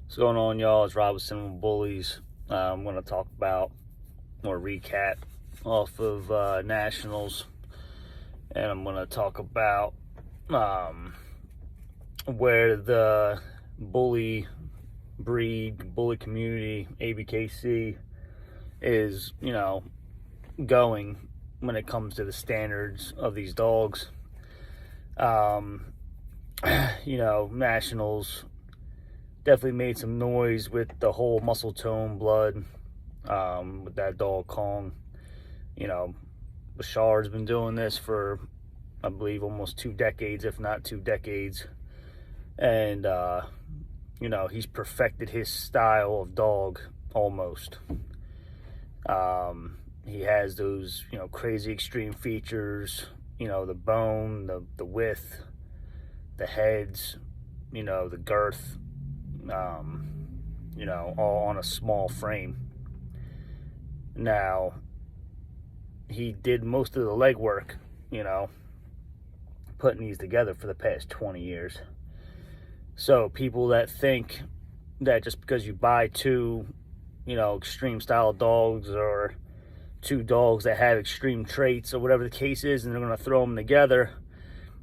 What's going on, y'all? It's Rob with Americanbully. I'm going to talk about or recap off of Nationals, and I'm going to talk about where the bully breed, bully community, ABKC, is, going when it comes to the standards of these dogs. Nationals definitely made some noise with the whole Muscletone blood, with that dog Kong. Bashard's been doing this for, I believe, almost 2 decades, if not 2 decades. And, he's perfected his style of dog almost. He has those, crazy extreme features, the bone, the width, the heads, the girth, all on a small frame. Now, he did most of the legwork, putting these together for the past 20 years. So people that think that just because you buy 2, extreme style dogs, or 2 dogs that have extreme traits, or whatever the case is, and they're going to throw them together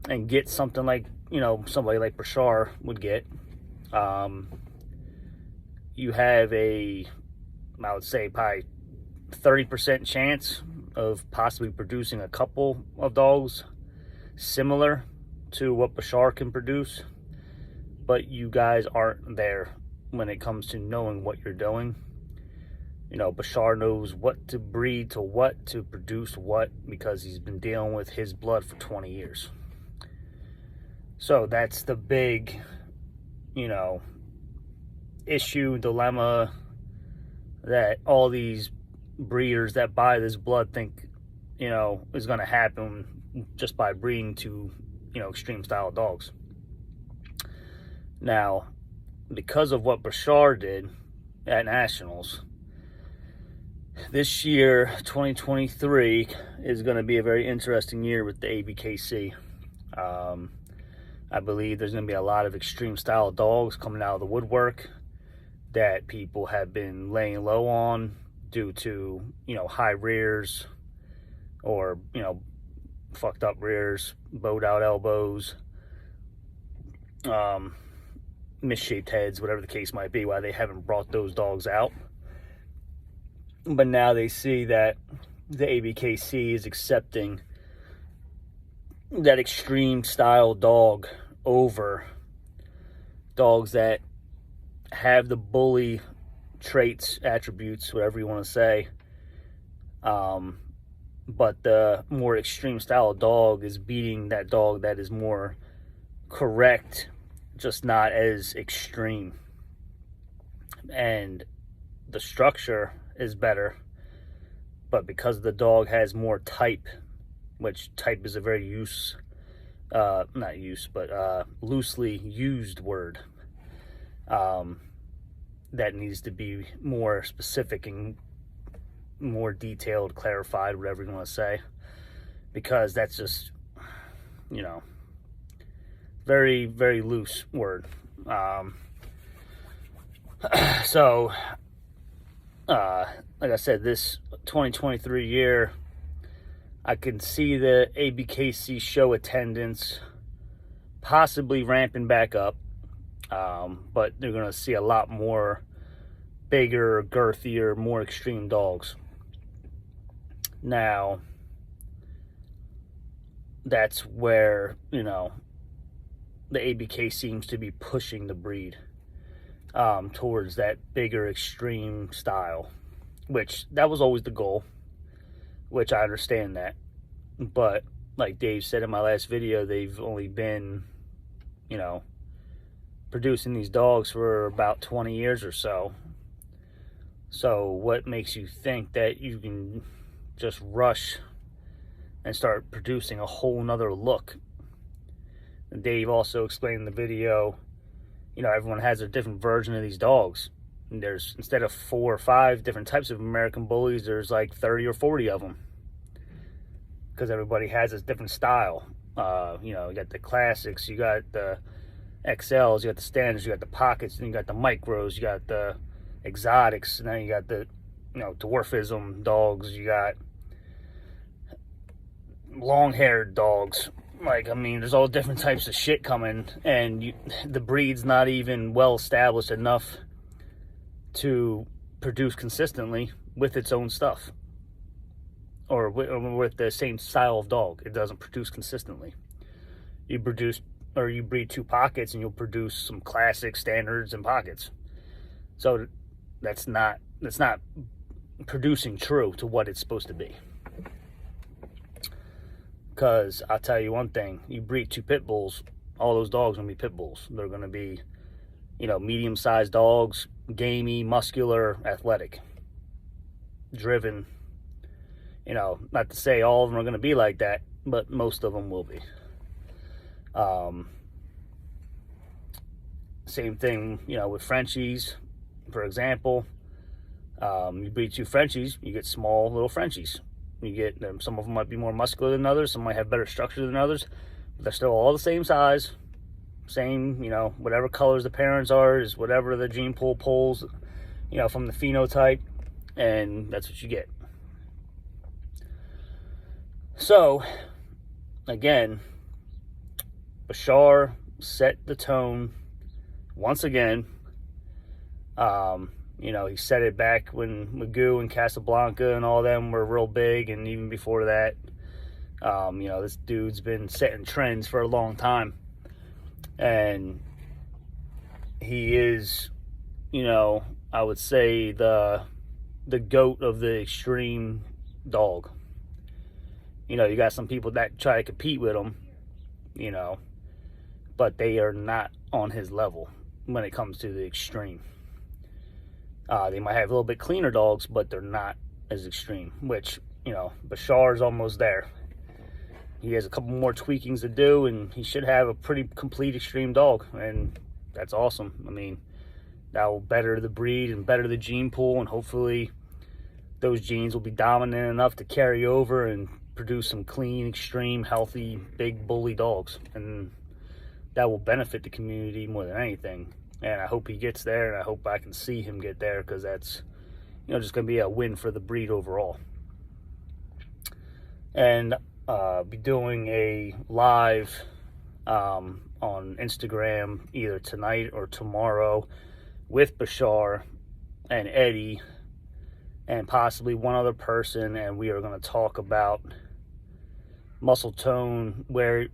and get something like, somebody like Bashar would get, you have I would say, probably 30% chance of possibly producing a couple of dogs similar to what Bashar can produce. But you guys aren't there when it comes to knowing what you're doing. Bashar knows what to breed to what, to produce what, because he's been dealing with his blood for 20 years. So that's the big, issue, dilemma that all these breeders that buy this blood think, is going to happen just by breeding 2, extreme style dogs. Now, because of what Bashar did at Nationals, this year, 2023, is going to be a very interesting year with the ABKC. I believe there's going to be a lot of extreme style dogs coming out of the woodwork that people have been laying low on due to, high rears, or, fucked up rears, bowed out elbows, misshaped heads, whatever the case might be, why they haven't brought those dogs out. But now they see that the ABKC is accepting that extreme style dog over dogs that have the bully traits, attributes, whatever you want to say. But the more extreme style dog is beating that dog that is more correct, just not as extreme. And the structure is better, but because the dog has more type, which type is a very loosely used word, that needs to be more specific and more detailed, clarified, whatever you want to say, because that's just, very, very loose word. So, like I said, this 2023 year, I can see the ABKC show attendance possibly ramping back up, but they're going to see a lot more bigger, girthier, more extreme dogs. Now, that's where, the ABK seems to be pushing the breed towards that bigger, extreme style, which that was always the goal, which I understand that. But like Dave said in my last video, they've only been, producing these dogs for about 20 years or so. So what makes you think that you can just rush and start producing a whole nother look? And Dave also explained in the video, everyone has a different version of these dogs. And there's, instead of 4 or 5 different types of American bullies, there's like 30 or 40 of them, because everybody has a different style. You got the classics, you got the XLs, you got the standards, you got the pockets, and you got the micros, you got the exotics, and then you got the, dwarfism dogs, you got long-haired dogs. Like, I mean, there's all different types of shit coming, and the breed's not even well established enough to produce consistently with its own stuff, or with the same style of dog. It doesn't produce consistently. You breed two pockets, and you'll produce some classic standards and pockets. So that's not producing true to what it's supposed to be. Because I'll tell you one thing, you breed two pit bulls, all those dogs are going to be pit bulls. They're going to be, medium-sized dogs, gamey, muscular, athletic, driven. Not to say all of them are going to be like that, but most of them will be. Same thing, with Frenchies, for example. You breed two Frenchies, you get small little Frenchies. You get some of them might be more muscular than others, some might have better structure than others, but they're still all the same size, same, whatever colors the parents are is whatever the gene pool pulls, from the phenotype, and that's what you get. So, again, Bashar set the tone once again. He set it back when Magoo and Casablanca and all them were real big, and even before that. This dude's been setting trends for a long time, and he is, I would say the GOAT of the extreme dog. You got some people that try to compete with him, but they are not on his level when it comes to the extreme. They might have a little bit cleaner dogs, but they're not as extreme, which, Bashar's almost there. He has a couple more tweakings to do, and he should have a pretty complete extreme dog, and that's awesome. I mean, that will better the breed and better the gene pool, and hopefully those genes will be dominant enough to carry over and produce some clean, extreme, healthy, big bully dogs, and that will benefit the community more than anything. And I hope he gets there, and I hope I can see him get there, because that's, just going to be a win for the breed overall. And be doing a live on Instagram either tonight or tomorrow with Bashar and Eddie and possibly one other person, and we are going to talk about Muscletone, where,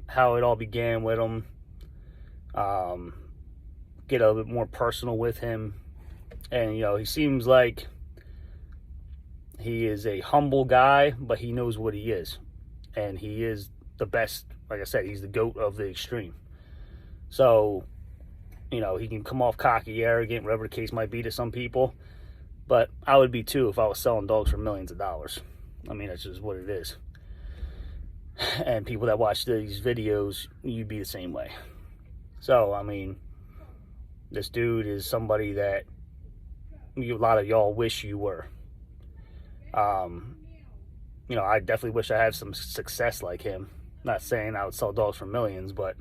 how it all began with him. Get a little bit more personal with him, and he seems like he is a humble guy, but he knows what he is, and he is the best. Like I said, he's the GOAT of the extreme. So he can come off cocky, arrogant, whatever the case might be to some people, but I would be too if I was selling dogs for millions of dollars. I mean, that's just what it is. And people that watch these videos, you'd be the same way. So I mean, this dude is somebody that a lot of y'all wish you were. I definitely wish I had some success like him. Not saying I would sell dogs for millions, but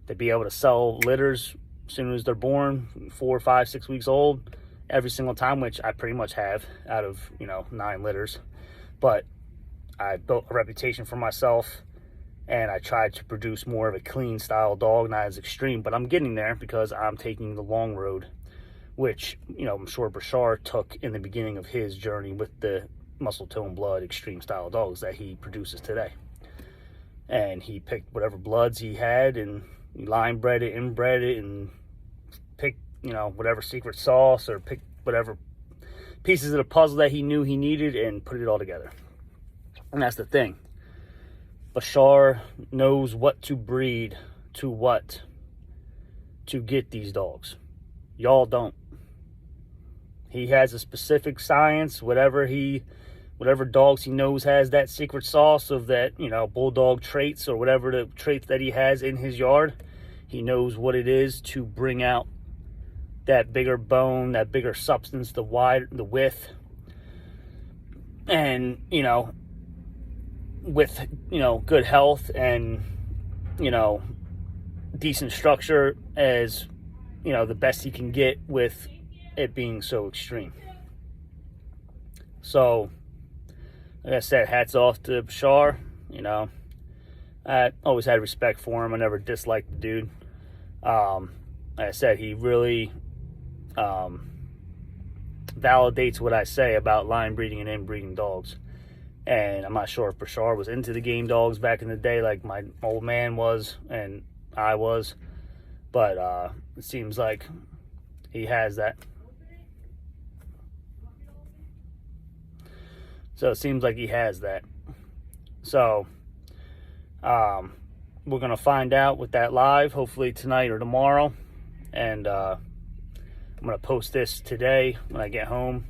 to be able to sell litters as soon as they're born, 4, 5, 6 weeks old, every single time, which I pretty much have out of, 9 litters. But I built a reputation for myself, and I tried to produce more of a clean style dog, not as extreme, but I'm getting there because I'm taking the long road, which, I'm sure Bashar took in the beginning of his journey with the Muscletone blood extreme style dogs that he produces today. And he picked whatever bloods he had, and he line bred it, inbred it, and picked, whatever secret sauce, or picked whatever pieces of the puzzle that he knew he needed, and put it all together. And that's the thing. Bashar knows what to breed to what to get these dogs. Y'all don't. He has a specific science, whatever dogs he knows has that secret sauce of that, bulldog traits, or whatever the traits that he has in his yard. He knows what it is to bring out that bigger bone, that bigger substance, the width, and, with, good health and, decent structure as, you know, the best he can get with it being so extreme. So, like I said, hats off to Bashar. You know, I always had respect for him. I never disliked the dude. Like I said, he really validates what I say about line breeding and inbreeding dogs. And I'm not sure if Bashar was into the game dogs back in the day like my old man was and I was. But it seems like he has that. So it seems like he has that. So we're going to find out with that live, hopefully tonight or tomorrow. And I'm going to post this today when I get home.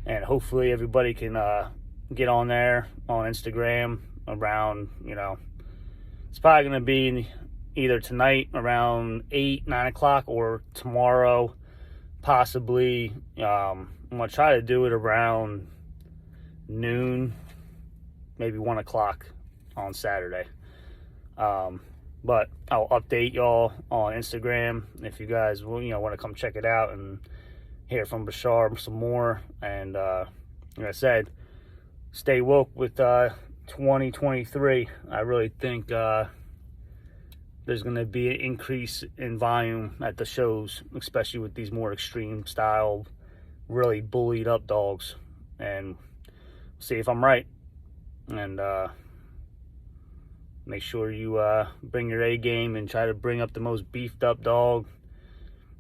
And hopefully everybody can get on there on Instagram around, you know, it's probably going to be either tonight around 8, 9 o'clock or tomorrow, possibly. I'm going to try to do it around noon, maybe 1 o'clock on Saturday. But I'll update y'all on Instagram if you guys will, you know, want to come check it out and hear from Bashar some more. And like I said, stay woke with 2023. I really think there's going to be an increase in volume at the shows, especially with these more extreme style, really bullied up dogs. And see if I'm right. And make sure you bring your A game and try to bring up the most beefed up dog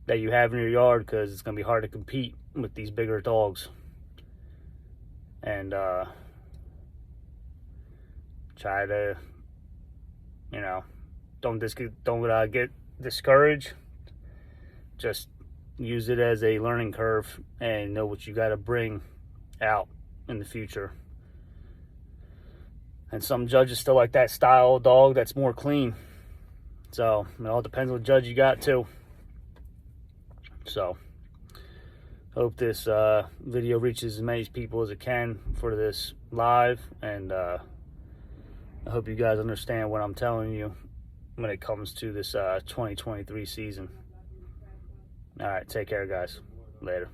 that you have in your yard, because it's going to be hard to compete with these bigger dogs. And try to, you know, don't get discouraged. Just use it as a learning curve and know what you got to bring out in the future. And some judges still like that style of dog that's more clean. So it all depends what judge you got too. So hope this video reaches as many people as it can for this live. And I hope you guys understand what I'm telling you when it comes to this 2023 season. All right, take care, guys. Later.